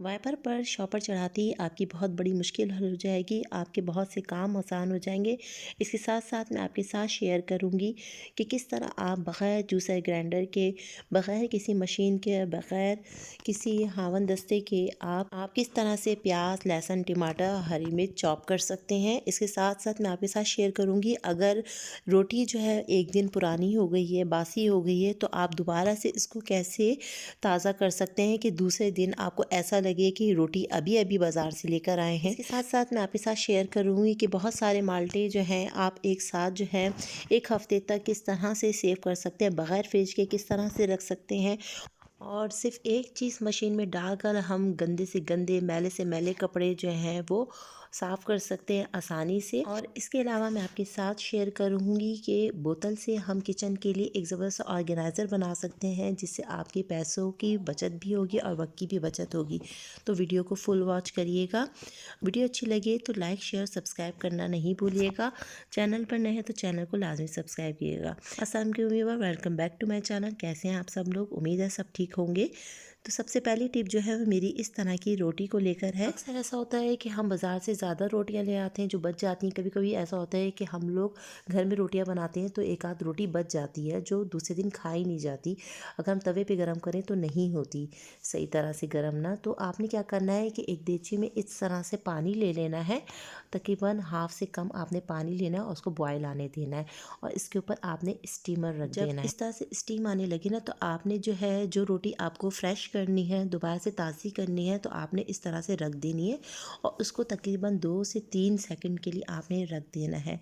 Wiper पर shopper चढ़ाते ही आपकी बहुत बड़ी मुश्किल हल हो जाएगी, आपके बहुत से काम आसान हो जाएंगे। इसके साथ साथ मैं आपके साथ शेयर करूंगी कि किस तरह आप बग़ैर जूसर ग्राइंडर के, बग़ैर किसी मशीन के, बग़ैर किसी हावन दस्ते के आप किस तरह से प्याज, लहसुन, टमाटर, हरी मिर्च चॉप कर सकते हैं। इसके साथ साथ मैं आपके साथ शेयर करूँगी अगर रोटी जो है एक दिन पुरानी हो गई है, बासी हो गई है, तो आप दोबारा से इसको कैसे ताज़ा कर सकते हैं कि दूसरे दिन आपको ऐसा लगे कि रोटी अभी अभी बाज़ार से लेकर आए हैं। इसके साथ साथ मैं आपके साथ शेयर करूँगी कि बहुत सारे माल्टे जो हैं आप एक साथ जो है 1 हफ़्ते तक किस तरह से सेव कर सकते हैं, बग़ैर फ्रिज के किस तरह से रख सकते हैं। और सिर्फ एक चीज़ मशीन में डालकर हम गंदे से गंदे, मैले से मैले कपड़े जो हैं वो साफ़ कर सकते हैं आसानी से। और इसके अलावा मैं आपके साथ शेयर करूँगी कि बोतल से हम किचन के लिए एक ज़बरदस्त ऑर्गेनाइज़र बना सकते हैं, जिससे आपके पैसों की बचत भी होगी और वक्त की भी बचत होगी। तो वीडियो को फुल वॉच करिएगा। वीडियो अच्छी लगे तो लाइक, शेयर, सब्सक्राइब करना नहीं भूलिएगा। चैनल पर नए हैं तो चैनल को लाजमी सब्सक्राइब कीजिएगा। अस्सलाम वालेकुम, welcome back to my channel. कैसे हैं आप सब लोग? उम्मीद है सब ठीक होंगे। तो सबसे पहली टिप जो है वो मेरी इस तरह की रोटी को लेकर है। अक्सर ऐसा होता है कि हम बाज़ार से ज़्यादा रोटियां ले आते हैं जो बच जाती हैं। कभी कभी ऐसा होता है कि हम लोग घर में रोटियां बनाते हैं तो एक आध रोटी बच जाती है जो दूसरे दिन खाई नहीं जाती। अगर हम तवे पे गरम करें तो नहीं होती सही तरह से गरम ना। तो आपने क्या करना है कि एक देगची में इस तरह से पानी ले लेना है, तकरीबन हाफ से कम आपने पानी लेना है और उसको बॉयल आने देना है। और इसके ऊपर आपने स्टीमर रख देना है। इस तरह से स्टीम आने लगे ना तो आपने जो है जो रोटी आपको फ्रेश करनी है, दोबारा से ताज़ी करनी है, तो आपने इस तरह से रख देनी है और उसको तकरीबन 2 से 3 सेकंड के लिए आपने रख देना है।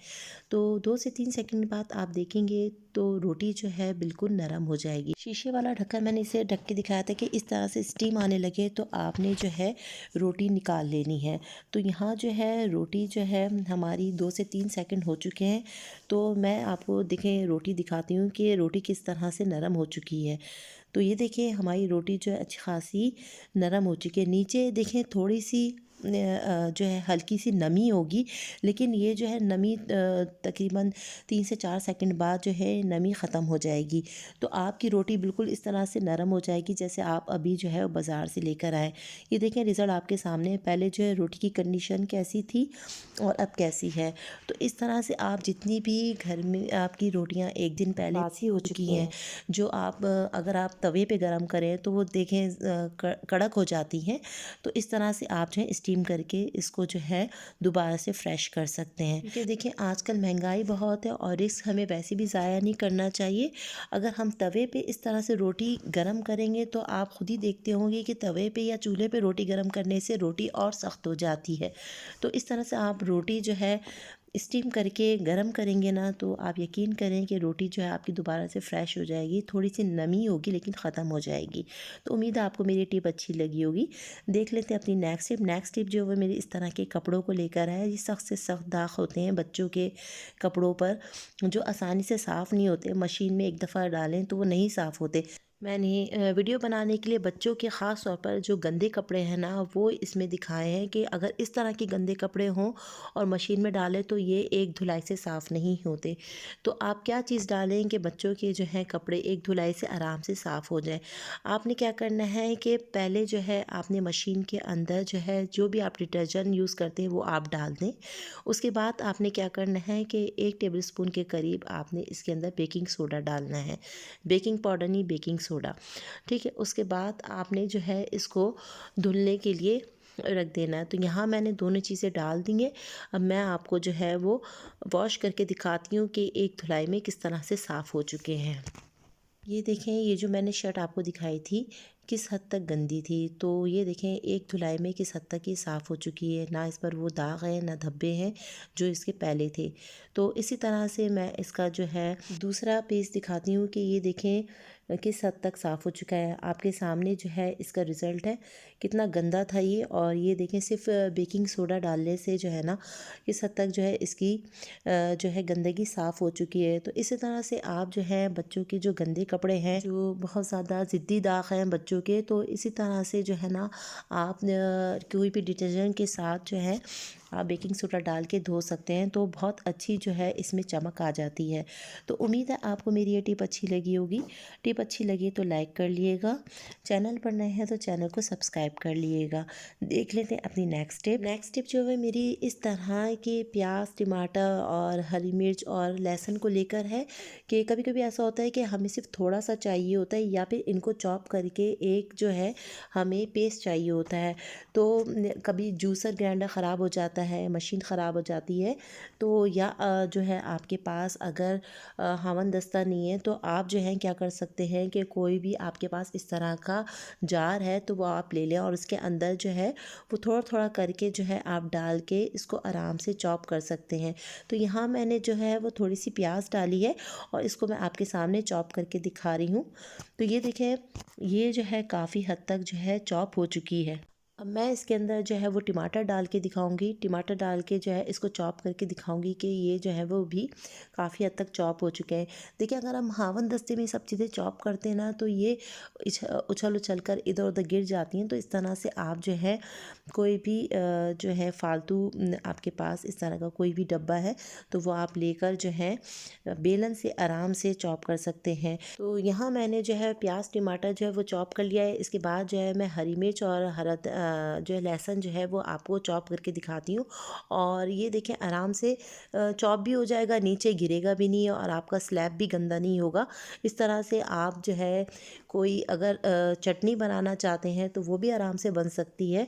तो 2 से 3 सेकंड बाद आप देखेंगे तो रोटी जो है बिल्कुल नरम हो जाएगी। शीशे वाला ढक्कन मैंने इसे ढक के दिखाया था कि इस तरह से स्टीम आने लगे तो आपने जो है रोटी निकाल लेनी है। तो यहाँ जो है रोटी जो है हमारी 2 से 3 सेकंड हो चुके हैं। तो मैं आपको देखें रोटी दिखाती हूँ कि रोटी किस तरह से नरम हो चुकी है। तो ये देखिए हमारी रोटी जो है अच्छी खासी नरम हो चुकी है। नीचे देखें थोड़ी सी जो है हल्की सी नमी होगी, लेकिन ये जो है नमी तकरीबन 3 से 4 सेकंड बाद जो है नमी ख़त्म हो जाएगी। तो आपकी रोटी बिल्कुल इस तरह से नरम हो जाएगी जैसे आप अभी जो है बाज़ार से लेकर आए। ये देखें रिज़ल्ट आपके सामने। पहले जो है रोटी की कंडीशन कैसी थी और अब कैसी है। तो इस तरह से आप जितनी भी घर में आपकी रोटियां एक दिन पहले बासी हो चुकी हैं, जो आप अगर आप तवे पे गरम करें तो वो देखें कड़क हो जाती हैं। तो इस तरह से आप जो है स्टीम करके इसको जो है दोबारा से फ्रेश कर सकते हैं। क्योंकि देखें आजकल महंगाई बहुत है और रिस्क हमें वैसे भी ज़ाया नहीं करना चाहिए। अगर हम तवे पे इस तरह से रोटी गरम करेंगे तो आप खुद ही देखते होंगे कि तवे पे या चूल्हे पे रोटी गरम करने से रोटी और सख्त हो जाती है। तो इस तरह से आप रोटी जो है स्टीम करके गरम करेंगे ना तो आप यकीन करें कि रोटी जो है आपकी दोबारा से फ्रेश हो जाएगी। थोड़ी सी नमी होगी लेकिन ख़त्म हो जाएगी। तो उम्मीद है आपको मेरी टिप अच्छी लगी होगी। देख लेते हैं अपनी नेक्स्ट टिप। नेक्स्ट टिप जो है मेरी इस तरह के कपड़ों को लेकर है। ये सख्त से सख्त दाग होते हैं बच्चों के कपड़ों पर जो आसानी से साफ़ नहीं होते। मशीन में एक दफ़ा डालें तो वो नहीं साफ़ होते। मैंने वीडियो बनाने के लिए बच्चों के ख़ास तौर पर जो गंदे कपड़े हैं ना वो इसमें दिखाए हैं कि अगर इस तरह के गंदे कपड़े हों और मशीन में डालें तो ये एक धुलाई से साफ़ नहीं होते। तो आप क्या चीज़ डालें कि बच्चों के जो हैं कपड़े एक धुलाई से आराम से साफ़ हो जाए। आपने क्या करना है कि पहले जो है आपने मशीन के अंदर जो है जो भी आप डिटर्जेंट यूज़ करते हैं वो आप डाल दें। उसके बाद आपने क्या करना है कि 1 टेबल स्पून के करीब आपने इसके अंदर बेकिंग सोडा डालना है। बेकिंग पाउडर नहीं, बेकिंग सोडा, ठीक है। उसके बाद आपने जो है इसको धुलने के लिए रख देना है। तो यहाँ मैंने दोनों चीज़ें डाल दी हैं। अब मैं आपको जो है वो वॉश करके दिखाती हूँ कि एक धुलाई में किस तरह से साफ़ हो चुके हैं। ये देखें ये जो मैंने शर्ट आपको दिखाई थी किस हद तक गंदी थी, तो ये देखें एक धुलाई में किस हद तक ये साफ़ हो चुकी है। ना इस पर वो दाग हैं ना धब्बे हैं जो इसके पहले थे। तो इसी तरह से मैं इसका जो है दूसरा पीस दिखाती हूँ कि ये देखें किस हद तक साफ़ हो चुका है। आपके सामने जो है इसका रिज़ल्ट है कितना गंदा था ये। और ये देखें सिर्फ बेकिंग सोडा डालने से जो है ना किस हद तक जो है इसकी जो है गंदगी साफ़ हो चुकी है। तो इसी तरह से आप जो है बच्चों के जो गंदे कपड़े हैं जो बहुत ज़्यादा ज़िद्दी दाग हैं बच्चों के, तो इसी तरह से जो है ना आप कोई भी डिटर्जेंट के साथ जो है आप बेकिंग सोडा डाल के धो सकते हैं, तो बहुत अच्छी जो है इसमें चमक आ जाती है। तो उम्मीद है आपको मेरी ये टिप अच्छी लगी होगी। टिप अच्छी लगी तो लाइक कर लिएगा, चैनल पर नए हैं तो चैनल को सब्सक्राइब कर लिएगा। देख लेते हैं अपनी नेक्स्ट टिप। नेक्स्ट टिप जो है मेरी इस तरह के प्याज, टमाटर और हरी मिर्च और लहसुन को लेकर है कि कभी कभी ऐसा होता है कि हमें सिर्फ थोड़ा सा चाहिए होता है, या फिर इनको चॉप करके एक जो है हमें पेस्ट चाहिए होता है। तो कभी जूसर ग्राइंडर ख़राब हो जाता है, मशीन ख़राब हो जाती है, तो या जो है आपके पास अगर हावन दस्ता नहीं है, तो आप जो है क्या कर सकते हैं कि कोई भी आपके पास इस तरह का जार है तो वो आप ले लें, और उसके अंदर जो है वो थोड़ा थोड़ा करके जो है आप डाल के इसको आराम से चॉप कर सकते हैं। तो यहाँ मैंने जो है वो थोड़ी सी प्याज डाली है और इसको मैं आपके सामने चॉप करके दिखा रही हूँ। तो ये देखें, ये जो है काफ़ी हद तक जो है चॉप हो चुकी है। अब मैं इसके अंदर जो है वो टमाटर डाल के दिखाऊंगी, टमाटर डाल के जो है इसको चॉप करके दिखाऊंगी कि ये जो है वो भी काफ़ी हद तक चॉप हो चुके हैं। देखिए, अगर हम हावन दस्ते में सब चीज़ें चॉप करते हैं ना, तो ये उछल उछल कर इधर उधर गिर जाती हैं। तो इस तरह से आप जो है कोई भी जो है फालतू आपके पास इस तरह का कोई भी डब्बा है तो वो आप लेकर जो है बेलन से आराम से चॉप कर सकते हैं। तो यहाँ मैंने जो है प्याज टमाटर जो है वो चॉप कर लिया है। इसके बाद जो है मैं हरी मिर्च और जो है लहसुन जो है वो आपको चॉप करके दिखाती हूँ। और ये देखें, आराम से चॉप भी हो जाएगा, नीचे गिरेगा भी नहीं और आपका स्लैब भी गंदा नहीं होगा। इस तरह से आप जो है कोई अगर चटनी बनाना चाहते हैं तो वो भी आराम से बन सकती है।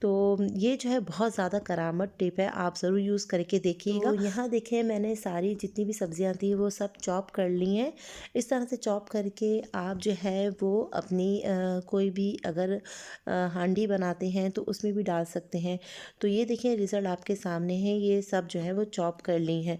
तो ये जो है बहुत ज़्यादा करामत टिप है, आप ज़रूर यूज़ करके देखिएगा। तो यहाँ देखें, मैंने सारी जितनी भी सब्जियां थी वो सब चॉप कर ली हैं। इस तरह से चॉप करके आप जो है वो अपनी कोई भी अगर हांडी बनाते हैं तो उसमें भी डाल सकते हैं। तो ये देखिए, रिज़ल्ट आपके सामने है, ये सब जो है वो चॉप कर ली हैं।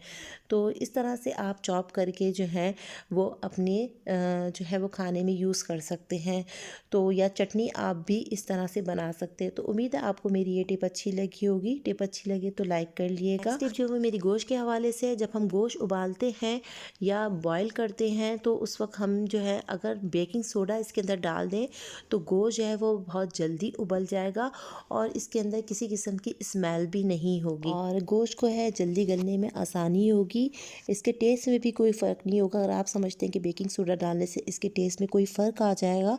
तो इस तरह से आप चॉप करके जो है वो अपने जो है वो खाने में यूज़ कर सकते हैं। तो या चटनी आप भी इस तरह से बना सकते हैं। तो उम्मीद है आपको मेरी ये टिप अच्छी लगी होगी। टिप अच्छी लगी तो लाइक कर लिएगा। नेक्स्ट टिप जो है मेरी गोश्त के हवाले से है। जब हम गोश्त उबालते हैं या बॉईल करते हैं तो उस वक्त हम जो है अगर बेकिंग सोडा इसके अंदर डाल दें तो गोश्त जो है वो बहुत जल्दी उबल जाएगा और इसके अंदर किसी किस्म की स्मेल भी नहीं होगी और गोश्त को है जल्दी गलने में आसानी होगी। इसके टेस्ट में भी कोई फ़र्क नहीं होगा। अगर आप समझते हैं कि बेकिंग सोडा डालने से इसके टेस्ट में कोई फ़र्क आ जाएगा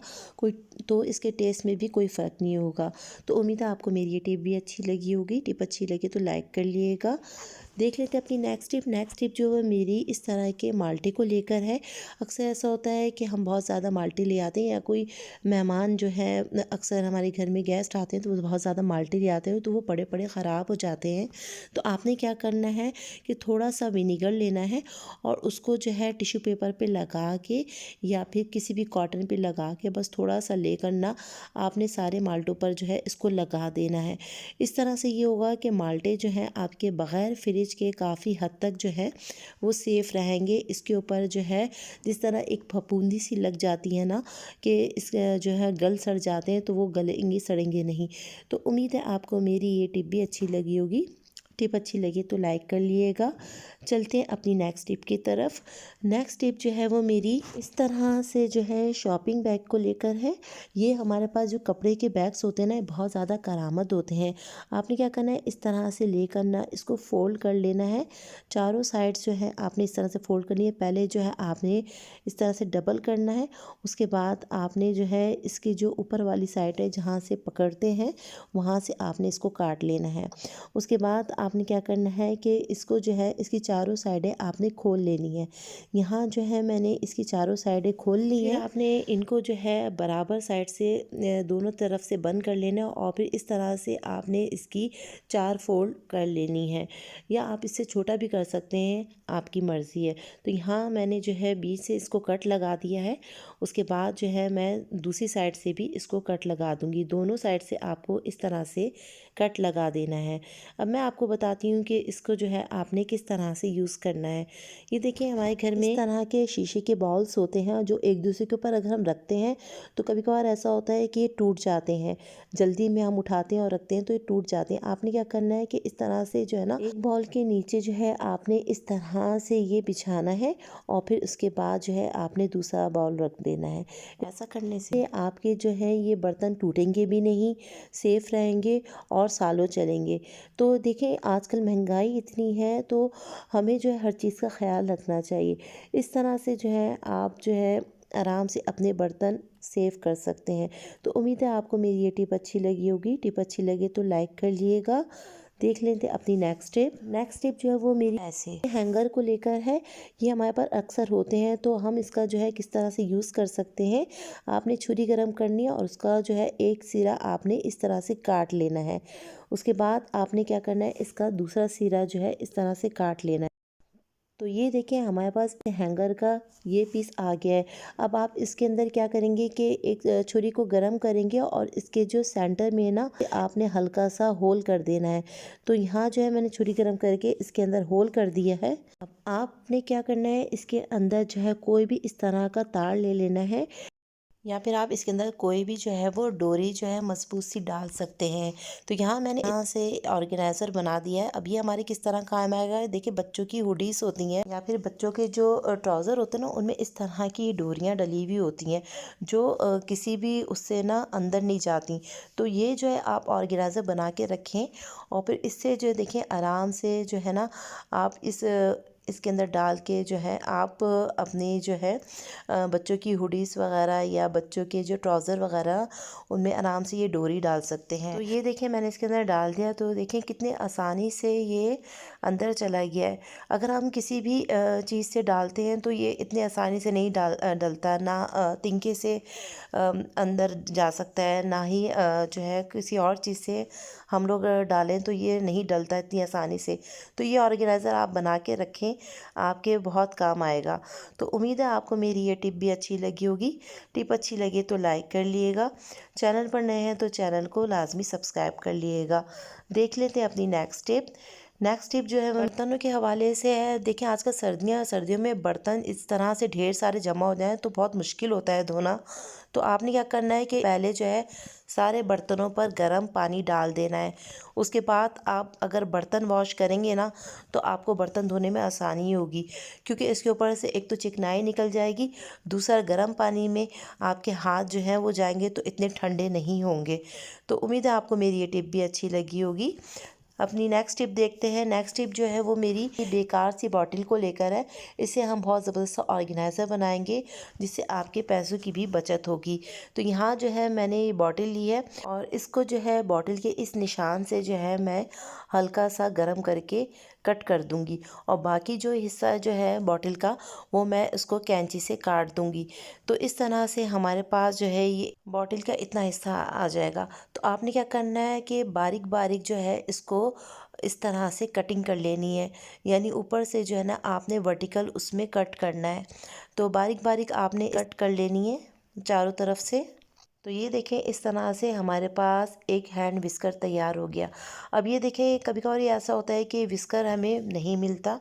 तो इसके टेस्ट में भी कोई फ़र्क नहीं होगा। तो उम्मीद है आपको मेरी ये टिप भी अच्छी लगी होगी। टिप अच्छी लगी तो लाइक कर लिएगा। देख लेते हैं अपनी नेक्स्ट टिप। नेक्स्ट टिप जो है मेरी इस तरह के माल्टे को लेकर है। अक्सर ऐसा होता है कि हम बहुत ज़्यादा माल्टे ले आते हैं या कोई मेहमान जो है अक्सर हमारे घर में गेस्ट आते हैं तो वो बहुत ज़्यादा माल्टे ले आते हैं तो वो पड़े पड़े ख़राब हो जाते हैं। तो आपने क्या करना है कि थोड़ा सा विनीगर लेना है और उसको जो है टिश्यू पेपर पे लगा के या फिर किसी भी कॉटन पे लगा के बस थोड़ा सा लेकर ना आपने सारे माल्टों पर जो है इसको लगा देना है। इस तरह से ये होगा कि माल्टे जो हैं आपके बग़ैर फ्रिज के काफ़ी हद तक जो है वो सेफ़ रहेंगे। इसके ऊपर जो है जिस तरह एक फफूंदी सी लग जाती है ना कि इस जो है गल सड़ जाते हैं तो वो गलेंगे सड़ेंगे नहीं। तो उम्मीद है आपको मेरी ये टिप भी अच्छी लगी होगी। टिप अच्छी लगी तो लाइक कर लिएगा। चलते हैं अपनी नेक्स्ट टिप की तरफ। नेक्स्ट टिप जो है वो मेरी इस तरह से जो है शॉपिंग बैग को लेकर है। ये हमारे पास जो कपड़े के बैग्स होते हैं ना, बहुत ज़्यादा करामत होते हैं। आपने क्या करना है, इस तरह से लेकर ना इसको फ़ोल्ड कर लेना है। चारों साइड्स जो है आपने इस तरह से फ़ोल्ड करनी है। पहले जो है आपने इस तरह से डबल करना है। उसके बाद आपने जो है इसकी जो ऊपर वाली साइड है जहाँ से पकड़ते हैं वहाँ से आपने इसको काट लेना है। उसके बाद आपने क्या करना है कि इसको जो है इसकी चारों साइडें आपने खोल लेनी है। यहाँ जो है मैंने इसकी चारों साइडें खोल ली हैं। आपने इनको जो है बराबर साइड से दोनों तरफ से बंद कर लेना है और फिर इस तरह से आपने इसकी 4 फोल्ड कर लेनी है, या आप इससे छोटा भी कर सकते हैं, आपकी मर्ज़ी है। तो यहाँ मैंने जो है बीच से इसको कट लगा दिया है। उसके बाद जो है मैं दूसरी साइड से भी इसको कट लगा दूँगी। दोनों साइड से आपको इस तरह से कट लगा देना है। अब मैं आपको बताती हूँ कि इसको जो है आपने किस तरह से यूज़ करना है। ये देखिए, हमारे घर में इस तरह के शीशे के बाउल्स होते हैं जो एक दूसरे के ऊपर अगर हम रखते हैं तो कभी कभार ऐसा होता है कि ये टूट जाते हैं। जल्दी में हम उठाते हैं और रखते हैं तो ये टूट जाते हैं। आपने क्या करना है कि इस तरह से जो है ना, एक बाउल के नीचे जो है आपने इस तरह से ये बिछाना है और फिर उसके बाद जो है आपने दूसरा बाउल रख देना लेना है। ऐसा करने से आपके जो है ये बर्तन टूटेंगे भी नहीं, सेफ़ रहेंगे और सालों चलेंगे। तो देखिए आजकल महंगाई इतनी है तो हमें जो है हर चीज़ का ख़्याल रखना चाहिए। इस तरह से जो है आप जो है आराम से अपने बर्तन सेव कर सकते हैं। तो उम्मीद है आपको मेरी ये टिप अच्छी लगी होगी। टिप अच्छी लगे तो लाइक कर लीजिएगा। देख लेते हैं अपनी नेक्स्ट टिप जो है वो मेरी ऐसे हैंगर को लेकर है। ये हमारे पास अक्सर होते हैं तो हम इसका जो है किस तरह से यूज़ कर सकते हैं। आपने छुरी गरम करनी है और उसका जो है एक सिरा आपने इस तरह से काट लेना है। उसके बाद आपने क्या करना है, इसका दूसरा सिरा जो है इस तरह से काट लेना है। तो ये देखिए हमारे पास हैंगर का ये पीस आ गया है। अब आप इसके अंदर क्या करेंगे कि एक छुरी को गरम करेंगे और इसके जो सेंटर में है ना, आपने हल्का सा होल कर देना है। तो यहाँ जो है मैंने छुरी गरम करके इसके अंदर होल कर दिया है। अब आपने क्या करना है, इसके अंदर जो है कोई भी इस तरह का तार ले लेना है या फिर आप इसके अंदर कोई भी जो है वो डोरी जो है मजबूत सी डाल सकते हैं। तो यहाँ से ऑर्गेनाइज़र बना दिया है। अब ये हमारे किस तरह काम आएगा, देखिए बच्चों की हुडीस होती हैं या फिर बच्चों के जो ट्राउज़र होते हैं ना, उनमें इस तरह की डोरियाँ डली हुई होती हैं जो किसी भी उससे ना अंदर नहीं जाती। तो ये जो है आप ऑर्गेनाइज़र बना के रखें और फिर इससे जो देखिए आराम से जो है ना आप इसके अंदर डाल के जो है आप अपनी जो है बच्चों की हुडीस वगैरह या बच्चों के जो ट्राउज़र वगैरह उनमें आराम से ये डोरी डाल सकते हैं। तो ये देखिए मैंने इसके अंदर डाल दिया, तो देखें कितने आसानी से ये अंदर चला गया है। अगर हम किसी भी चीज़ से डालते हैं तो ये इतने आसानी से नहीं डलता ना, तिनके से अंदर जा सकता है, ना ही जो है किसी और चीज़ से हम लोग डालें तो ये नहीं डलता इतनी आसानी से। तो ये ऑर्गेनाइज़र आप बना के रखें, आपके बहुत काम आएगा। तो उम्मीद है आपको मेरी ये टिप भी अच्छी लगी होगी। टिप अच्छी लगे तो लाइक कर लिएगा। चैनल पर नए हैं तो चैनल को लाजमी सब्सक्राइब कर लिएगा। देख लेते हैं अपनी नेक्स्ट टिप जो है बर्तनों के हवाले से है। देखिए आजकल सर्दियों में बर्तन इस तरह से ढेर सारे जमा हो जाएं तो बहुत मुश्किल होता है धोना। तो आपने क्या करना है कि पहले जो है सारे बर्तनों पर गर्म पानी डाल देना है। उसके बाद आप अगर बर्तन वॉश करेंगे ना तो आपको बर्तन धोने में आसानी होगी, क्योंकि इसके ऊपर से एक तो चिकनाई निकल जाएगी, दूसरा गर्म पानी में आपके हाथ जो हैं वो जाएंगे तो इतने ठंडे नहीं होंगे। तो उम्मीद है आपको मेरी ये टिप भी अच्छी लगी होगी। अपनी नेक्स्ट टिप देखते हैं। नेक्स्ट टिप जो है वो मेरी बेकार सी बॉटल को लेकर है। इसे हम बहुत ज़बरदस्त ऑर्गेनाइज़र बनाएंगे जिससे आपके पैसों की भी बचत होगी। तो यहाँ जो है मैंने ये बॉटल ली है और इसको जो है बॉटल के इस निशान से जो है मैं हल्का सा गर्म करके कट कर दूंगी और बाकी जो हिस्सा जो है बॉटल का वो मैं इसको कैंची से काट दूंगी। तो इस तरह से हमारे पास जो है ये बॉटल का इतना हिस्सा आ जाएगा। तो आपने क्या करना है कि बारीक बारीक जो है इसको इस तरह से कटिंग कर लेनी है, यानी ऊपर से जो है ना आपने वर्टिकल उसमें कट करना है। तो बारीक बारीक आपने कट कर लेनी है चारों तरफ से। तो ये देखें इस तरह से हमारे पास एक हैंड विस्कर तैयार हो गया। अब ये देखें कभी कभार ऐसा होता है कि विस्कर हमें नहीं मिलता,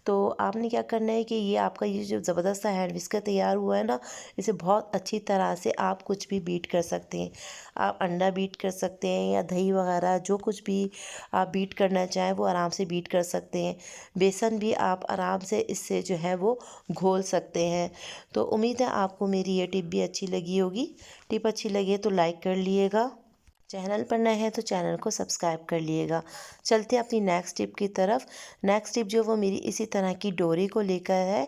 तो आपने क्या करना है कि ये आपका ये जो ज़बरदस्त सा हैंड विस्कर तैयार हुआ है ना, इसे बहुत अच्छी तरह से आप कुछ भी बीट कर सकते हैं। आप अंडा बीट कर सकते हैं या दही वगैरह जो कुछ भी आप बीट करना चाहें वो आराम से बीट कर सकते हैं। बेसन भी आप आराम से इससे जो है वो घोल सकते हैं। तो उम्मीद है आपको मेरी ये टिप भी अच्छी लगी होगी। टिप अच्छी लगे तो लाइक कर लिएगा। चैनल पर नए हैं तो चैनल को सब्सक्राइब कर लिएगा। चलते हैं अपनी नेक्स्ट टिप की तरफ। नेक्स्ट टिप जो वो मेरी इसी तरह की डोरी को लेकर है।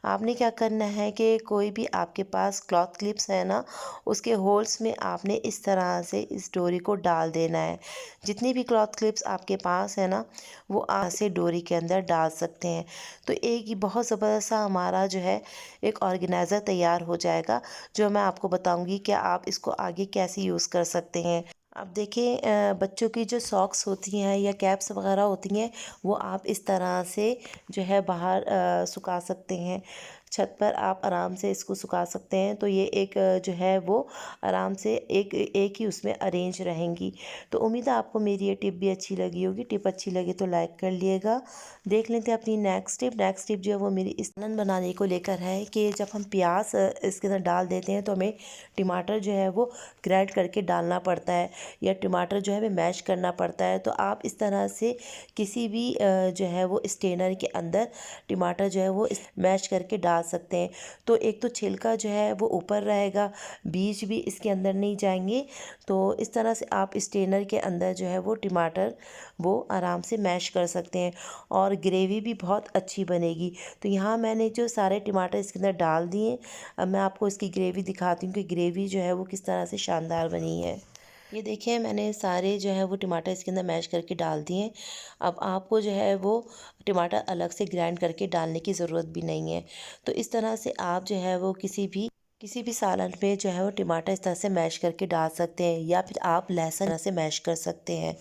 आपने क्या करना है कि कोई भी आपके पास क्लॉथ क्लिप्स है ना, उसके होल्स में आपने इस तरह से इस डोरी को डाल देना है। जितनी भी क्लॉथ क्लिप्स आपके पास है ना वो आप से डोरी के अंदर डाल सकते हैं। तो एक ही बहुत ज़बरदस्त सा हमारा जो है एक ऑर्गेनाइज़र तैयार हो जाएगा, जो मैं आपको बताऊंगी कि आप इसको आगे कैसे यूज़ कर सकते हैं। अब देखिए बच्चों की जो सॉक्स होती हैं या कैप्स वगैरह होती हैं वो आप इस तरह से जो है बाहर सुखा सकते हैं। छत पर आप आराम से इसको सुखा सकते हैं। तो ये एक जो है वो आराम से एक एक ही उसमें अरेंज रहेंगी। तो उम्मीद है आपको मेरी ये टिप भी अच्छी लगी होगी। टिप अच्छी लगी तो लाइक कर लिएगा। देख लेते हैं अपनी नेक्स्ट टिप जो है वो मेरी इस सालन बनाने को लेकर है कि जब हम प्याज इसके अंदर डाल देते हैं तो हमें टमाटर जो है वो ग्राइंड करके डालना पड़ता है या टमाटर जो है हमें मैश करना पड़ता है। तो आप इस तरह से किसी भी जो है वो स्टेनर के अंदर टमाटर जो है वो मैश करके डाल डाल सकते हैं। तो एक तो छिलका जो है वो ऊपर रहेगा, बीज भी इसके अंदर नहीं जाएंगे। तो इस तरह से आप स्ट्रेनर के अंदर जो है वो टमाटर वो आराम से मैश कर सकते हैं और ग्रेवी भी बहुत अच्छी बनेगी। तो यहाँ मैंने जो सारे टमाटर इसके अंदर डाल दिए। अब मैं आपको इसकी ग्रेवी दिखाती हूँ कि ग्रेवी जो है वो किस तरह से शानदार बनी है। ये देखिए मैंने सारे जो है वो टमाटर इसके अंदर मैश करके डाल दिए हैं। अब आपको जो है वो टमाटर अलग से ग्राइंड करके डालने की ज़रूरत भी नहीं है। तो इस तरह से आप जो है वो किसी भी सालन में जो है वो टमाटर इस तरह से मैश करके डाल सकते हैं, या फिर आप लहसुन से मैश कर सकते हैं।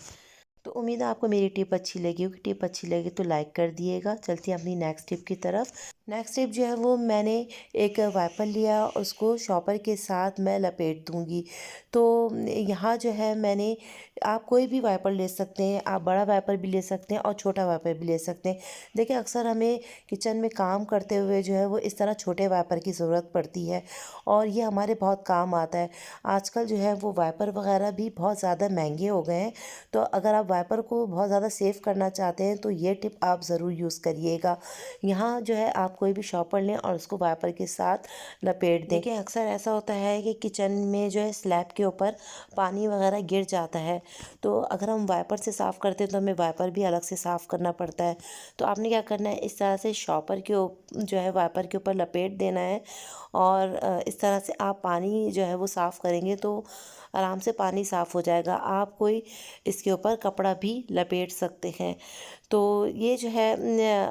तो उम्मीद है आपको मेरी टिप अच्छी लगी होगी। टिप अच्छी लगी तो लाइक कर दिएगा। चलती हैं अपनी नेक्स्ट टिप की तरफ। नेक्स्ट टिप जो है वो मैंने एक वाइपर लिया, उसको शॉपर के साथ मैं लपेट दूंगी। तो यहाँ जो है मैंने, आप कोई भी वाइपर ले सकते हैं, आप बड़ा वाइपर भी ले सकते हैं और छोटा वाइपर भी ले सकते हैं। देखिए अक्सर हमें किचन में काम करते हुए जो है वो इस तरह छोटे वाइपर की ज़रूरत पड़ती है और ये हमारे बहुत काम आता है। आजकल जो है वो वाइपर वगैरह भी बहुत ज़्यादा महंगे हो गए हैं। तो अगर आप वाइपर को बहुत ज़्यादा सेव करना चाहते हैं तो ये टिप आप ज़रूर यूज़ करिएगा। यहाँ जो है आप कोई भी शॉपर लें और उसको वाइपर के साथ लपेट दें। देखिए अक्सर ऐसा होता है कि किचन में जो है स्लैब के ऊपर पानी वगैरह गिर जाता है। तो अगर हम वाइपर से साफ़ करते हैं तो हमें वाइपर भी अलग से साफ़ करना पड़ता है। तो आपने क्या करना है, इस तरह से शॉपर के जो है वाइपर के ऊपर लपेट देना है और इस तरह से आप पानी जो है वो साफ़ करेंगे तो आराम से पानी साफ़ हो जाएगा। आप कोई इसके ऊपर कपड़ा भी लपेट सकते हैं। तो ये जो है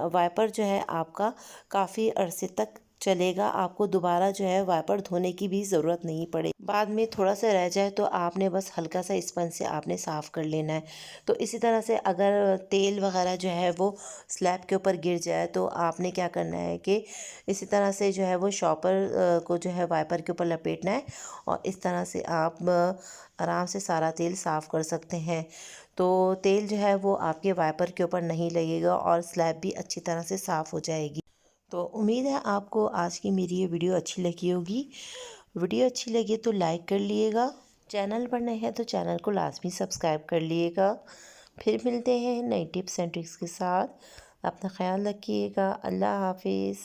वाइपर जो है आपका काफ़ी अरसे तक चलेगा। आपको दोबारा जो है वाइपर धोने की भी ज़रूरत नहीं पड़े। बाद में थोड़ा सा रह जाए तो आपने बस हल्का सा स्पंज से आपने साफ़ कर लेना है। तो इसी तरह से अगर तेल वगैरह जो है वो स्लैब के ऊपर गिर जाए तो आपने क्या करना है कि इसी तरह से जो है वो शॉपर को जो है वाइपर के ऊपर लपेटना है और इस तरह से आप आराम से सारा तेल साफ़ कर सकते हैं। तो तेल जो है वो आपके वाइपर के ऊपर नहीं लगेगा और स्लैब भी अच्छी तरह से साफ़ हो जाएगी। तो उम्मीद है आपको आज की मेरी ये वीडियो अच्छी लगी होगी। वीडियो अच्छी लगी तो लाइक कर लिएगा। चैनल पर नए हैं तो चैनल को लाजमी सब्सक्राइब कर लिएगा। फिर मिलते हैं नई टिप्स एंड ट्रिक्स के साथ। अपना ख्याल रखिएगा। अल्लाह हाफिज़।